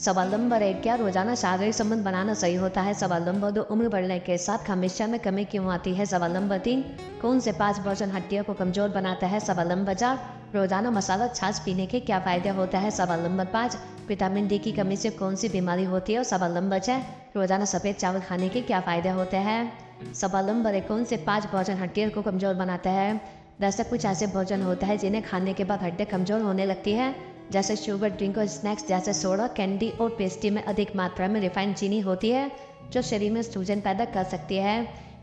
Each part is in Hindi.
सवाल नंबर 1, क्या रोजाना शारीरिक संबंध बनाना सही होता है? सवाल नंबर 2, उम्र बढ़ने के साथ हमेशा में कमी क्यों आती है? सवाल नंबर 3, कौन से 5 भोजन हड्डियों को कमजोर बनाता है? सवाल नंबर 4, रोजाना मसाला छाछ पीने के क्या फायदे होते हैं? सवाल नंबर 5, विटामिन डी की कमी से कौन सी बीमारी होती है? और सवाल नंबर 6, रोजाना सफेद चावल खाने के क्या फायदे होते हैं? सवाल नंबर 1, कौन से 5 भोजन हड्डियों को कमजोर बनाते हैं? दरअसल कुछ ऐसे भोजन होता है जिन्हें खाने के बाद हड्डियां कमजोर होने लगती है, जैसे शुगर ड्रिंक और स्नैक्स जैसे सोडा, कैंडी और पेस्ट्री में अधिक मात्रा में रिफाइंड चीनी होती है जो शरीर में सूजन पैदा कर सकती है।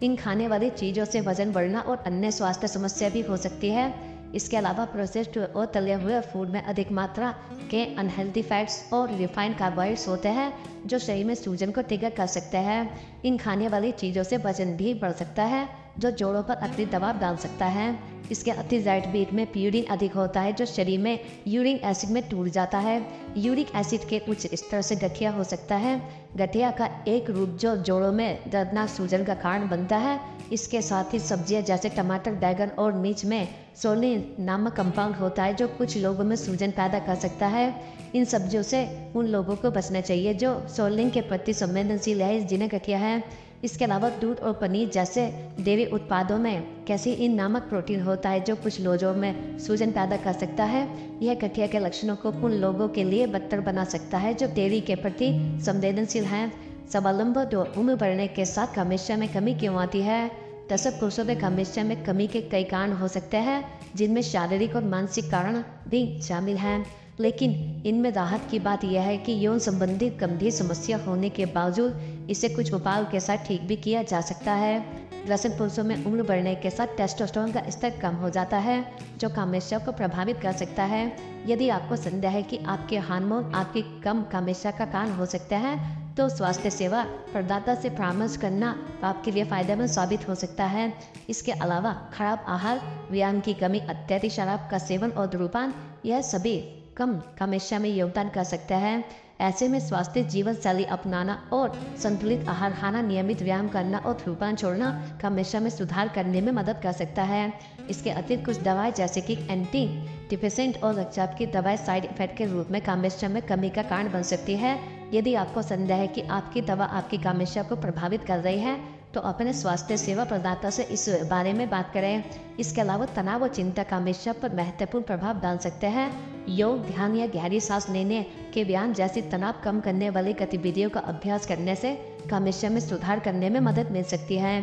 इन खाने वाली चीज़ों से वजन बढ़ना और अन्य स्वास्थ्य समस्या भी हो सकती है। इसके अलावा प्रोसेस्ड और तले हुए फूड में अधिक मात्रा के अनहेल्दी फैट्स और रिफाइंड कार्बोहाइड्रेट्स होते हैं जो शरीर में सूजन को ट्रिगर कर सकते हैं। इन खाने वाली चीज़ों से वजन भी बढ़ सकता है जो जोड़ों पर अतिरिक्त दबाव डाल सकता है। इसके अतिरिक्त राइट बीट में प्यूरिन अधिक होता है जो शरीर में यूरिक एसिड में टूट जाता है। यूरिक एसिड के उच्च स्तर से गठिया हो सकता है। गठिया का एक रूप जो जोड़ों में दर्दनाक सूजन का कारण बनता है। इसके साथ ही सब्जियां जैसे टमाटर, बैगन और मिर्च में सोलिन नामक कंपाउंड होता है जो कुछ लोगों में सूजन पैदा कर सकता है। इन सब्जियों से उन लोगों को बचना चाहिए जो सोलिन के प्रति संवेदनशील है, जिन्हें गठिया है। इसके अलावा दूध और पनीर जैसे डेयरी उत्पादों में कैसीइन नामक प्रोटीन होता है जो कुछ लोगों में सूजन पैदा कर सकता है। यह गठिया के लक्षणों को उन लोगों के लिए बदतर बना सकता है जो डेयरी के प्रति संवेदनशील हैं। सवाल नंबर 2, उम्र बढ़ने के साथ हमेशा में कमी क्यों आती है? दरअसल पुरुषों में हमेशा में कमी के कई कारण हो सकते हैं जिनमें शारीरिक और मानसिक कारण भी शामिल हैं, लेकिन इनमें राहत की बात यह है कि यौन संबंधी गंभीर समस्या होने के बावजूद इसे कुछ उपायों के साथ ठीक भी किया जा सकता है। दरअसल पुरुषों में उम्र बढ़ने के साथ टेस्टोस्टेरोन का स्तर कम हो जाता है जो कामेष्या को प्रभावित कर सकता है। यदि आपको संदेह है कि आपके हार्मोन आपकी कम कामेष्या का कारण हो सकते हैं तो स्वास्थ्य सेवा प्रदाता से परामर्श करना आपके लिए फायदेमंद साबित हो सकता है। इसके अलावा खराब आहार, व्यायाम की कमी, अत्यधिक शराब का सेवन और धूम्रपान, यह सभी कम कामेष्या में योगदान कर सकते हैं। ऐसे में स्वास्थ्य जीवन शैली अपनाना और संतुलित आहार खाना, नियमित व्यायाम करना और धूम्रपान छोड़ना कामेष्या में सुधार करने में मदद कर सकता है। इसके अतिरिक्त कुछ दवाएं जैसे कि एंटी डिप्रेसेंट और रक्तचाप की दवाएं साइड इफेक्ट के रूप में कामेष्या में कमी का कारण बन सकती है। यदि आपको संदेह है कि आपकी दवा आपकी कामेष्या को प्रभावित कर रही है तो अपने स्वास्थ्य सेवा प्रदाता से इस बारे में बात करें। इसके अलावा तनाव और चिंता कामेष्या पर महत्वपूर्ण प्रभाव डाल सकते हैं। योग, ध्यान या गहरी सांस लेने के व्यायाम जैसी तनाव कम करने वाली गतिविधियों का अभ्यास करने से कामेष्या में सुधार करने में मदद मिल सकती है।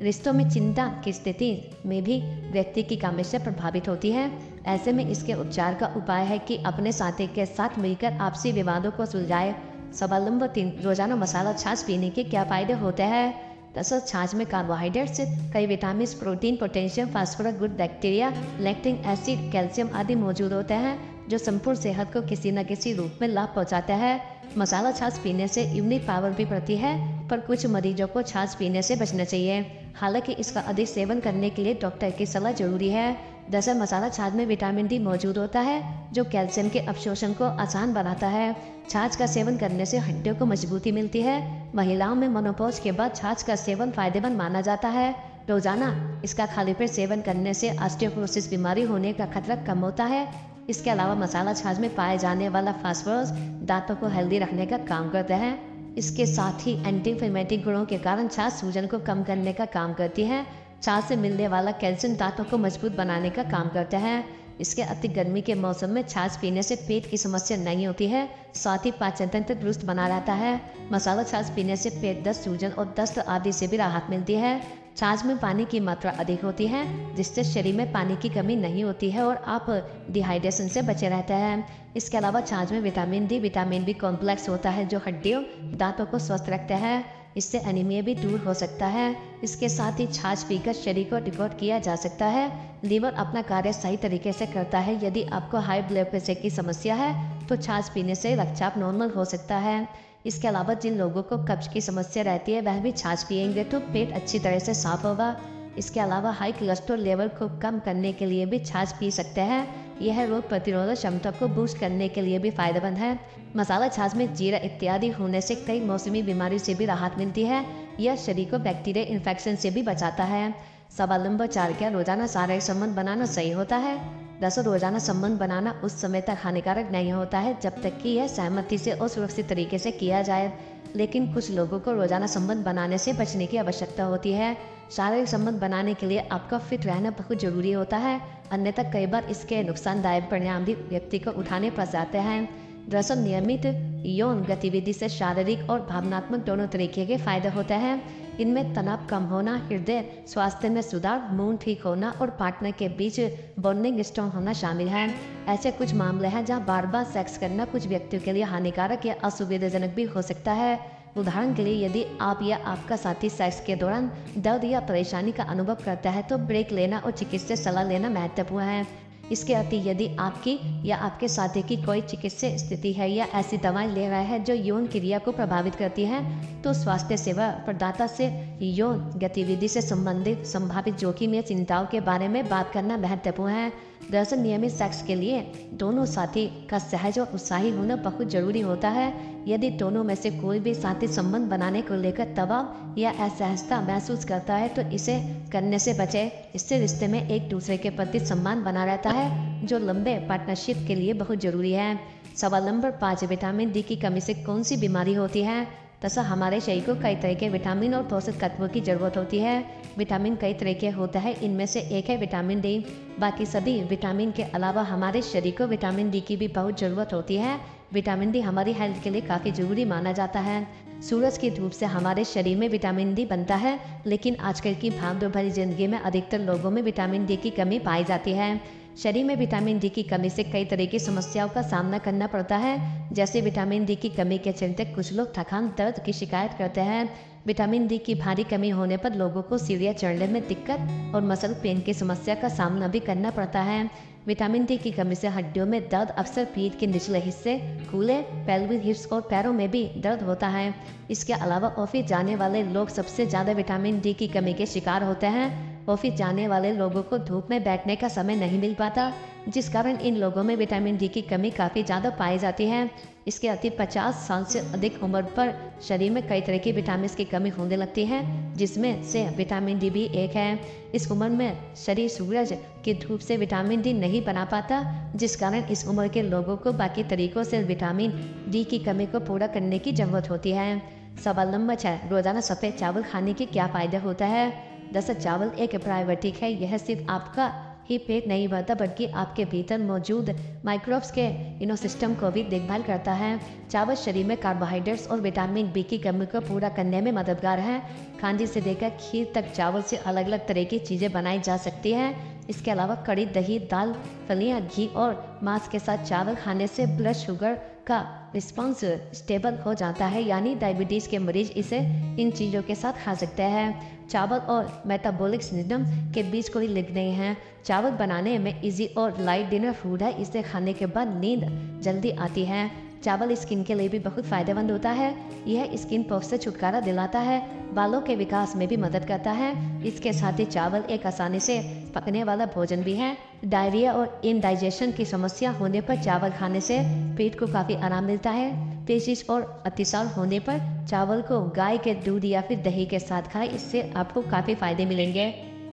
रिश्तों में चिंता की स्थिति में भी व्यक्ति की कामेष्या प्रभावित होती है। ऐसे में इसके उपचार का उपाय है कि अपने साथी के साथ मिलकर आपसी विवादों को सुलझाए। सवाल नंबर 3, रोजाना मसाला छाछ पीने के क्या फायदे होते हैं? दरअसल छाछ में कार्बोहाइड्रेट से कई vitamin, protein, potassium, phosphorus, good bacteria, lactic acid, calcium आदि मौजूद होते हैं जो संपूर्ण सेहत को किसी न किसी रूप में लाभ पहुंचाते हैं। मसाला छाछ पीने से इम्यूनिटी पावर भी बढ़ती है, पर कुछ मरीजों को छाछ पीने से बचना चाहिए। हालांकि इसका अधिक सेवन करने के लिए डॉक्टर की सलाह जरूरी है। दरअसल मसाला छाछ में विटामिन डी मौजूद होता है जो कैल्शियम के अवशोषण को आसान बनाता है। छाछ का सेवन करने से हड्डियों को मजबूती मिलती है। महिलाओं में मेनोपॉज के बाद छाछ का सेवन फायदेमंद माना जाता है। रोजाना इसका खाली पेट सेवन करने से ऑस्टियोपोरोसिस बीमारी होने का खतरा कम होता है। इसके अलावा मसाला छाछ में पाए जाने वाला फास्फोरस दांतों को हेल्दी रखने का काम करता है। इसके साथ ही एंटी इन्फ्लेमेटरी गुणों के कारण छाछ सूजन को कम करने का काम करती है। छाछ से मिलने वाला कैल्शियम दांतों को मजबूत बनाने का काम करता है। इसके अतिरिक्त गर्मी के मौसम में छाछ पीने से पेट की समस्या नहीं होती है, साथ ही पाचन तंत्र दुरुस्त बना रहता है। मसाला छाछ पीने से पेट दर्द, सूजन और दस्त आदि से भी राहत मिलती है। छाछ में पानी की मात्रा अधिक होती है जिससे शरीर में पानी की कमी नहीं होती है और आप डिहाइड्रेशन से बचे रहते हैं। इसके अलावा छाछ में vitamin D, vitamin B complex होता है जो हड्डियों, दांतों को स्वस्थ रखता है। इससे एनीमिया भी दूर हो सकता है। इसके साथ ही छाछ पीकर शरीर को डिटॉक्स किया जा सकता है। लीवर अपना कार्य सही तरीके से करता है। यदि आपको हाई ब्लड प्रेशर की समस्या है तो छाछ पीने से रक्तचाप नॉर्मल हो सकता है। इसके अलावा जिन लोगों को कब्ज की समस्या रहती है वह भी छाछ पिएंगे तो पेट अच्छी तरह से साफ होगा। इसके अलावा हाई कोलेस्ट्रॉल लेवल को कम करने के लिए भी छाछ पी सकते हैं। यह रोग प्रतिरोधक क्षमता को बूस्ट करने के लिए भी फायदेमंद है। मसाला छाछ में जीरा इत्यादि होने से कई मौसमी बीमारी से भी राहत मिलती है। यह शरीर को बैक्टीरिया इन्फेक्शन से भी बचाता है। सवाल नंबर 4, क्या रोजाना शारीरिक संबंध बनाना सही होता है? दरअसल रोजाना संबंध बनाना उस समय तक हानिकारक नहीं होता है जब तक कि यह सहमति से और सुरक्षित तरीके से किया जाए, लेकिन कुछ लोगों को रोजाना संबंध बनाने से बचने की आवश्यकता होती है। शारीरिक संबंध बनाने के लिए आपका फिट रहना बहुत जरूरी होता है, अन्यथा कई बार इसके नुकसानदायक परिणाम भी व्यक्ति को उठाने पड़ जाते हैं। दरअसल नियमित यौन गतिविधि से शारीरिक और भावनात्मक दोनों तरीके के फायदे होते हैं। इनमें तनाव कम होना, हृदय स्वास्थ्य में सुधार, मूड ठीक होना और पार्टनर के बीच बॉन्डिंग स्ट्रॉन्ग होना शामिल है। ऐसे कुछ मामले हैं जहां बार बार सेक्स करना कुछ व्यक्तियों के लिए हानिकारक या असुविधाजनक भी हो सकता है। उदाहरण के लिए यदि आप या आपका साथी सेक्स के दौरान दर्द या परेशानी का अनुभव करता है तो ब्रेक लेना और चिकित्सीय सलाह लेना महत्वपूर्ण है। इसके अति यदि आपकी या आपके साथी की कोई चिकित्सीय स्थिति है या ऐसी दवाएं ले रहा है जो यौन क्रिया को प्रभावित करती है, तो स्वास्थ्य सेवा प्रदाता से यौन गतिविधि से संबंधित संभावित जोखिम या चिंताओं के बारे में बात करना महत्वपूर्ण है। दरअसल नियमित सेक्स के लिए दोनों साथी का सहज और उत्साही होना बहुत जरूरी होता है। यदि दोनों में से कोई भी साथी संबंध बनाने को लेकर दबाव या असहजता महसूस करता है तो इसे करने से बचे। इससे रिश्ते में एक दूसरे के प्रति सम्मान बना रहता है, जो लंबे पार्टनरशिप के लिए बहुत जरूरी है। सवाल नंबर 5, विटामिन डी की कमी से कौन सी बीमारी होती है? तथा हमारे शरीर को कई तरह के विटामिन और पोषक तत्वों की जरूरत होती है। विटामिन कई तरह के होता है, इनमें से एक है विटामिन डी। बाकी सभी विटामिन के अलावा हमारे शरीर को विटामिन डी की भी बहुत ज़रूरत होती है। विटामिन डी हमारी हेल्थ के लिए काफ़ी ज़रूरी माना जाता है। सूरज की धूप से हमारे शरीर में विटामिन डी बनता है, लेकिन आजकल की भागदौड़ भरी जिंदगी में अधिकतर लोगों में विटामिन डी की कमी पाई जाती है। शरीर में विटामिन डी की कमी से कई तरह की समस्याओं का सामना करना पड़ता है। जैसे विटामिन डी की कमी के चलते कुछ लोग थकान, दर्द की शिकायत करते हैं। विटामिन डी की भारी कमी होने पर लोगों को सीढ़ियाँ चढ़ने में दिक्कत और मसल पेन की समस्या का सामना भी करना पड़ता है। विटामिन डी की कमी से हड्डियों में दर्द, अक्सर पीठ के निचले हिस्से, कूल्हे, पेल्विक हिप्स और पैरों में भी दर्द होता है। इसके अलावा ऑफिस जाने वाले लोग सबसे ज़्यादा विटामिन डी की कमी के शिकार होते हैं। ऑफिस जाने वाले लोगों को धूप में बैठने का समय नहीं मिल पाता, जिस कारण इन लोगों में विटामिन डी की कमी काफ़ी ज़्यादा पाई जाती है। इसके अति 50 साल से अधिक उम्र पर शरीर में कई तरह की विटामिन की कमी होने लगती है, जिसमें से विटामिन डी भी एक है। इस उम्र में शरीर सूरज की धूप से विटामिन डी नहीं बना पाता, जिस कारण इस उम्र के लोगों को बाकी तरीकों से विटामिन डी की कमी को पूरा करने की जरूरत होती है। सवाल नंबर 6, रोजाना सफ़ेद चावल खाने के क्या फायदे होता है? दरअसल चावल एक प्रोबायोटिक है। यह सिर्फ आपका ही पेट नहीं भरता बल्कि आपके भीतर मौजूद माइक्रोब्स के इनोसिस्टम को भी देखभाल करता है। चावल शरीर में कार्बोहाइड्रेट्स और विटामिन बी की कमी को पूरा करने में मददगार है। खांडवी से लेकर खीर तक चावल से अलग अलग तरह की चीज़ें बनाई जा सकती हैं। इसके अलावा कड़ी, दही, दाल, फलियां, घी और मांस के साथ चावल खाने से ब्लड शुगर का रिस्पॉन्स स्टेबल हो जाता है, यानी डायबिटीज़ के मरीज इसे इन चीज़ों के साथ खा सकते हैं। चावल और मेटाबॉलिक सिस्टम के बीच कोई लिंक नहीं है। चावल बनाने में इजी और लाइट डिनर फूड है। इसे खाने के बाद नींद जल्दी आती है। चावल स्किन के लिए भी बहुत फायदेमंद होता है। यह स्किन पॉक्स से छुटकारा दिलाता है, बालों के विकास में भी मदद करता है। इसके साथ ही चावल एक आसानी से पकने वाला भोजन भी है। डायरिया और इनडाइजेशन की समस्या होने पर चावल खाने से पेट को काफ़ी आराम मिलता है। पेचिश और अतिसार होने पर चावल को गाय के दूध या फिर दही के साथ खाएं, इससे आपको काफ़ी फायदे मिलेंगे।